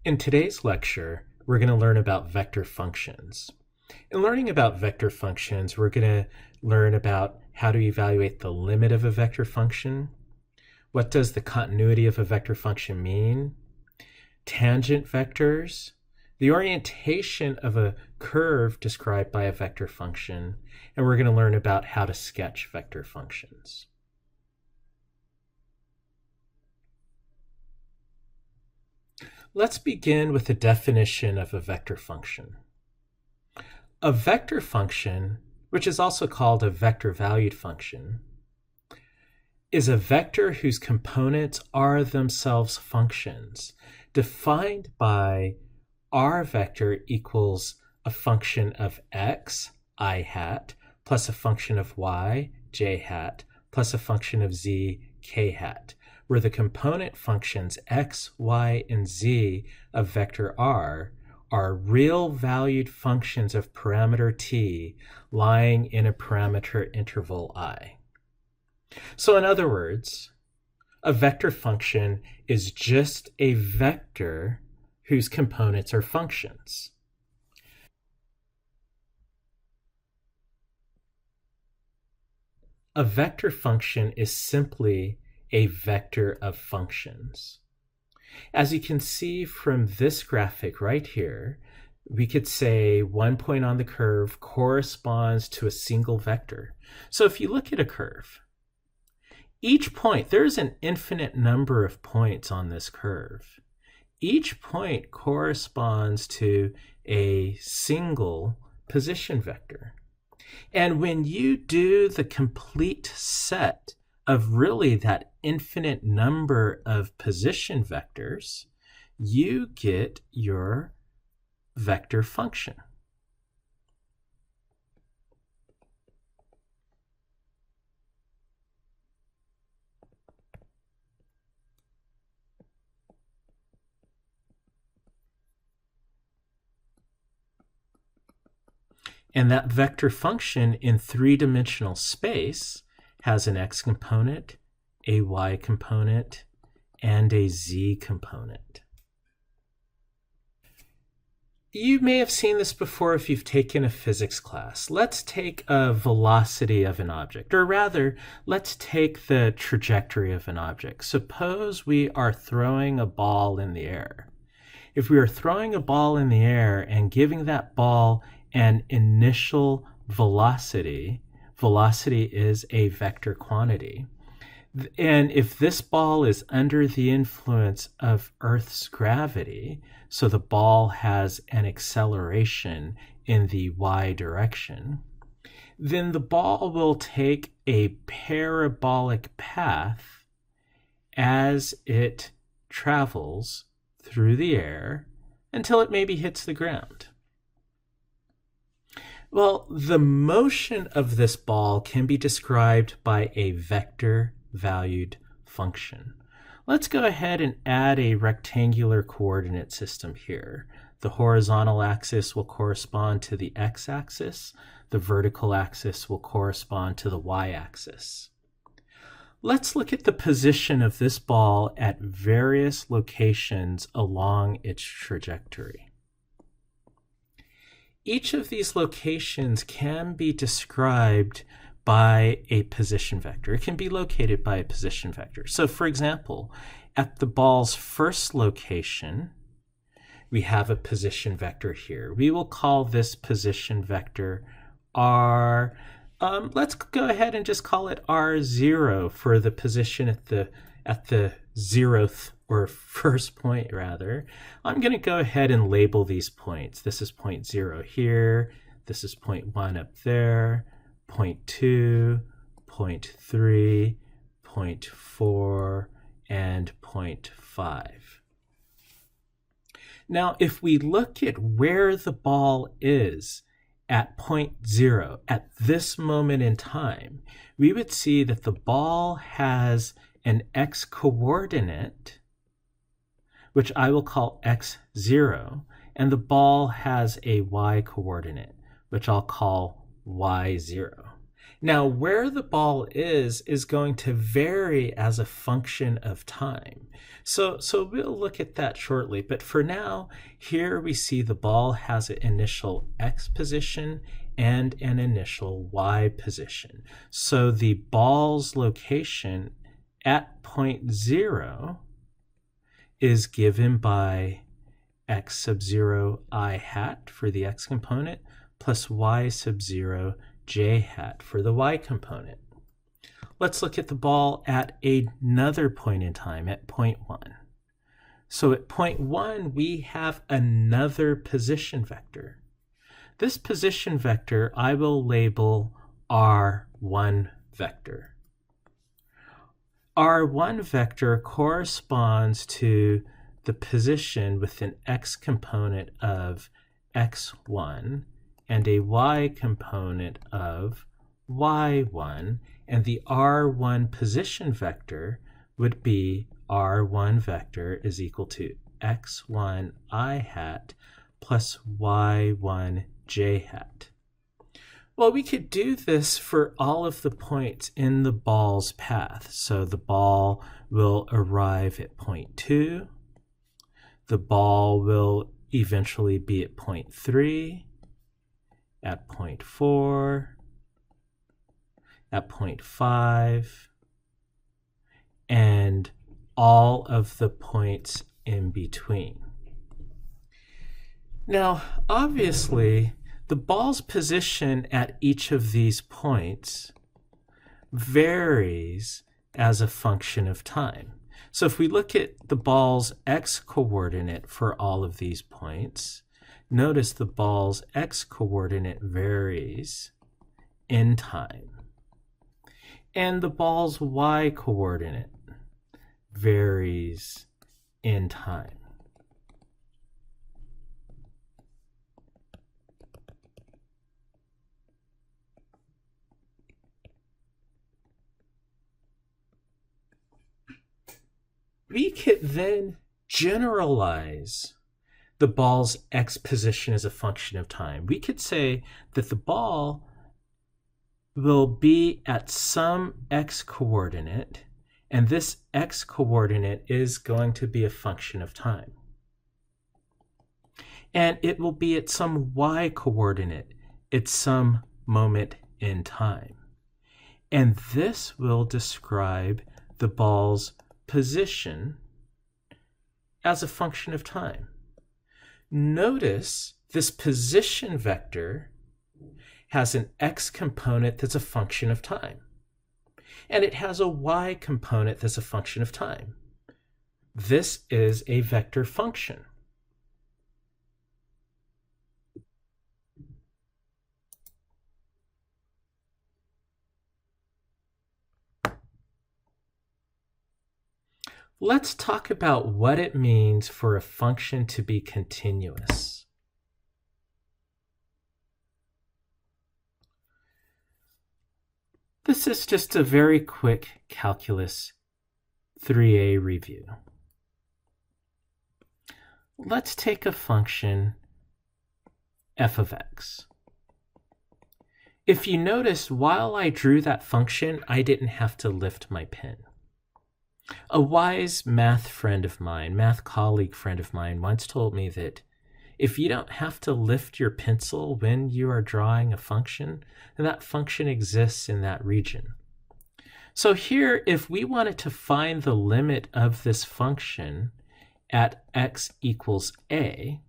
In today's lecture, we're going to learn about vector functions. In learning about vector functions, we're going to learn about how to evaluate the limit of a vector function. What does the continuity of a vector function mean? Tangent vectors, the orientation of a curve described by a vector function, and we're going to learn about how to sketch vector functions. Let's begin with the definition of a vector function. A vector function, which is also called a vector-valued function, is a vector whose components are themselves functions, defined by r vector equals a function of x, I hat, plus a function of y, j hat, plus a function of z, k hat, where the component functions x, y, and z of vector r are real valued functions of parameter t lying in a parameter interval I. So in other words, a vector function is just a vector whose components are functions. A vector function is simply a vector of functions. As you can see from this graphic right here, we could say one point on the curve corresponds to a single vector. So if you look at a curve, each point, there's an infinite number of points on this curve. Each point corresponds to a single position vector. And when you do the complete set of really that infinite number of position vectors, you get your vector function. And that vector function in three-dimensional space has an x component, a y component, and a z component. You may have seen this before if you've taken a physics class. Let's take a velocity of an object, or rather, let's take the trajectory of an object. Suppose we are throwing a ball in the air. If we are throwing a ball in the air and giving that ball an initial velocity, velocity is a vector quantity. And if this ball is under the influence of Earth's gravity, so the ball has an acceleration in the y direction, then the ball will take a parabolic path as it travels through the air until it maybe hits the ground. Well, the motion of this ball can be described by a vector-valued function. Let's go ahead and add a rectangular coordinate system here. The horizontal axis will correspond to the x-axis. The vertical axis will correspond to the y-axis. Let's look at the position of this ball at various locations along its trajectory. Each of these locations can be described by a position vector. It can be located by a position vector. So for example, at the ball's first location, we have a position vector here. We will call this position vector R. Let's go ahead and just call it R0 for the position at the zeroth or first point rather. I'm going to go ahead and label these points. This is point 0 here. This is point 1 up there. Point 2, point 3, point 4, and point 5. Now, if we look at where the ball is at point 0, at this moment in time, we would see that the ball has an x-coordinate, which I will call x0, and the ball has a y-coordinate, which I'll call y0. Now, where the ball is going to vary as a function of time. So we'll look at that shortly. But for now, here we see the ball has an initial x position and an initial y position. So the ball's location at point 0 is given by x sub 0 I hat for the x component plus y sub 0 j hat for the y component. Let's look at the ball at another point in time, at point 1. So at point 1, we have another position vector. This position vector I will label R1 vector. R1 vector corresponds to the position with an x component of x1 and a y component of y1, and the R1 position vector would be R1 vector is equal to x1 I hat plus y1 j hat. Well, we could do this for all of the points in the ball's path. So the ball will arrive at point 2. The ball will eventually be at point 3, at point 4, at point 5, and all of the points in between. Now, obviously, the ball's position at each of these points varies as a function of time. So if we look at the ball's x coordinate for all of these points, notice the ball's x coordinate varies in time. And the ball's y coordinate varies in time. We could then generalize the ball's x position as a function of time. We could say that the ball will be at some x coordinate, and this x coordinate is going to be a function of time. And it will be at some y coordinate at some moment in time. And this will describe the ball's position as a function of time. Notice this position vector has an x component that's a function of time, and it has a y component that's a function of time. This is a vector function. Let's talk about what it means for a function to be continuous. This is just a very quick calculus 3a review. Let's take a function f of x. If you notice, while I drew that function, I didn't have to lift my pen. A wise math colleague friend of mine, once told me that if you don't have to lift your pencil when you are drawing a function, then that function exists in that region. So here, if we wanted to find the limit of this function at x equals a,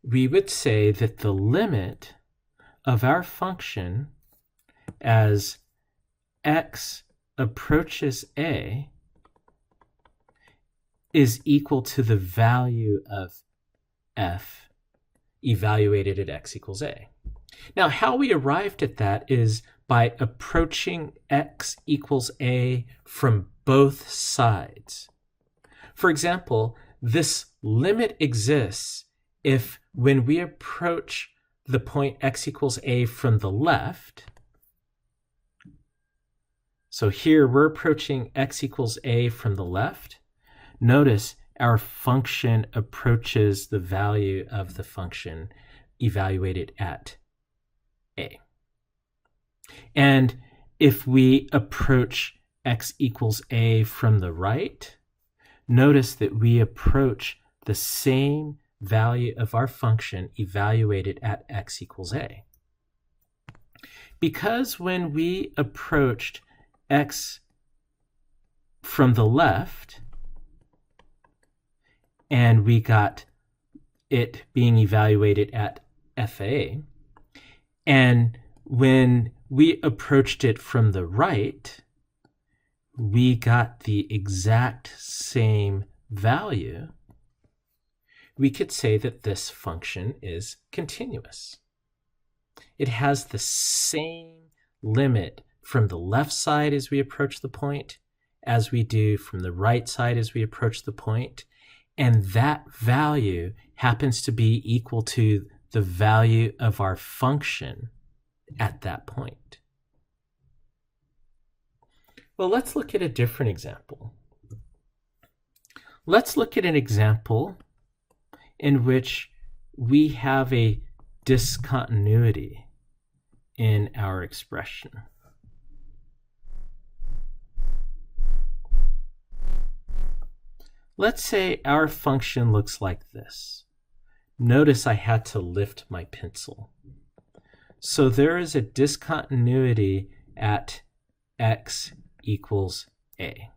we would say that the limit of our function as x approaches a is equal to the value of f evaluated at x equals a. Now, how we arrived at that is by approaching x equals a from both sides. For example, this limit exists if when we approach the point x equals a from the left, so here we're approaching x equals a from the left. Notice our function approaches the value of the function evaluated at a. And if we approach x equals a from the right, notice that we approach the same value of our function evaluated at x equals a. Because when we approached x from the left, and we got it being evaluated at fa, and when we approached it from the right, we got the exact same value, we could say that this function is continuous. It has the same limit from the left side as we approach the point as we do from the right side as we approach the point, and that value happens to be equal to the value of our function at that point. Well, let's look at a different example. Let's look at an example in which we have a discontinuity in our expression. Let's say our function looks like this. Notice I had to lift my pencil. So there is a discontinuity at x equals a.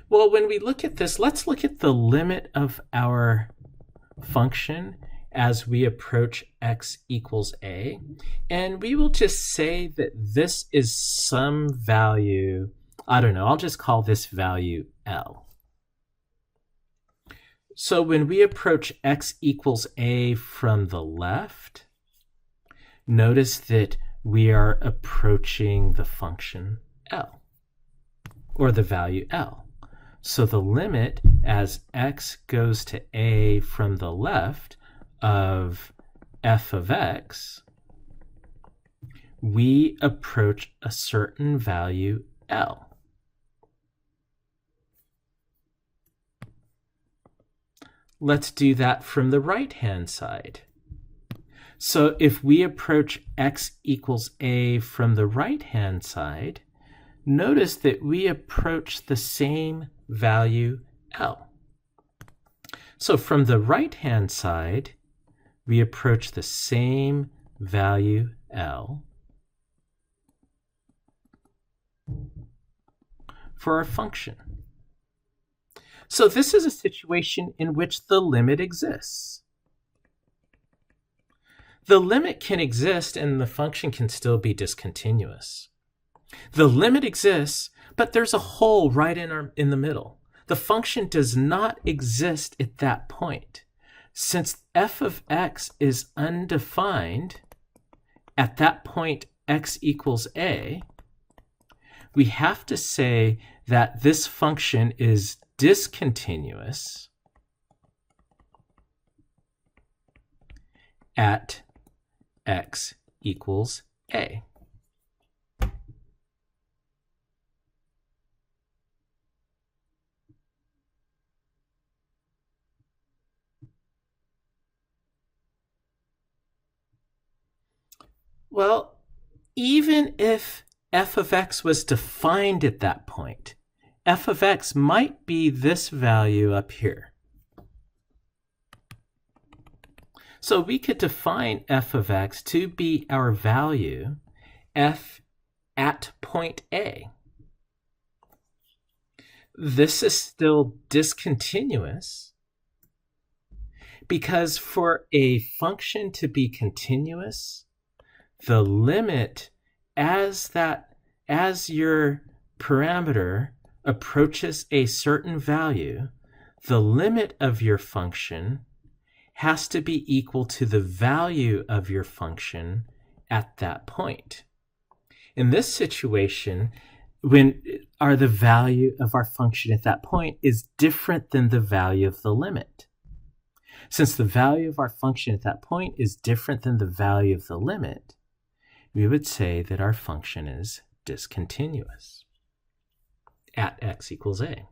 Well, when we look at this, let's look at the limit of our function as we approach x equals a. And we will just say that this is some value, I don't know, I'll just call this value L. So when we approach x equals a from the left, notice that we are approaching the function L, or the value L. So the limit as x goes to a from the left of f of x, we approach a certain value L. Let's do that from the right-hand side. So if we approach x equals a from the right-hand side, notice that we approach the same value L. So from the right-hand side, we approach the same value L for our function. So this is a situation in which the limit exists. The limit can exist and the function can still be discontinuous. The limit exists, but there's a hole right in the middle. The function does not exist at that point. Since f of x is undefined, at that point x equals a, we have to say that this function is discontinuous at x equals a. Well, even if f of x was defined at that point, f of x might be this value up here. So we could define f of x to be our value f at point A. This is still discontinuous because for a function to be continuous, the limit as your parameter approaches a certain value, the limit of your function has to be equal to the value of your function at that point. In this situation, the value of our function at that point is different than the value of the limit. Since the value of our function at that point is different than the value of the limit, we would say that our function is discontinuous. at x equals a.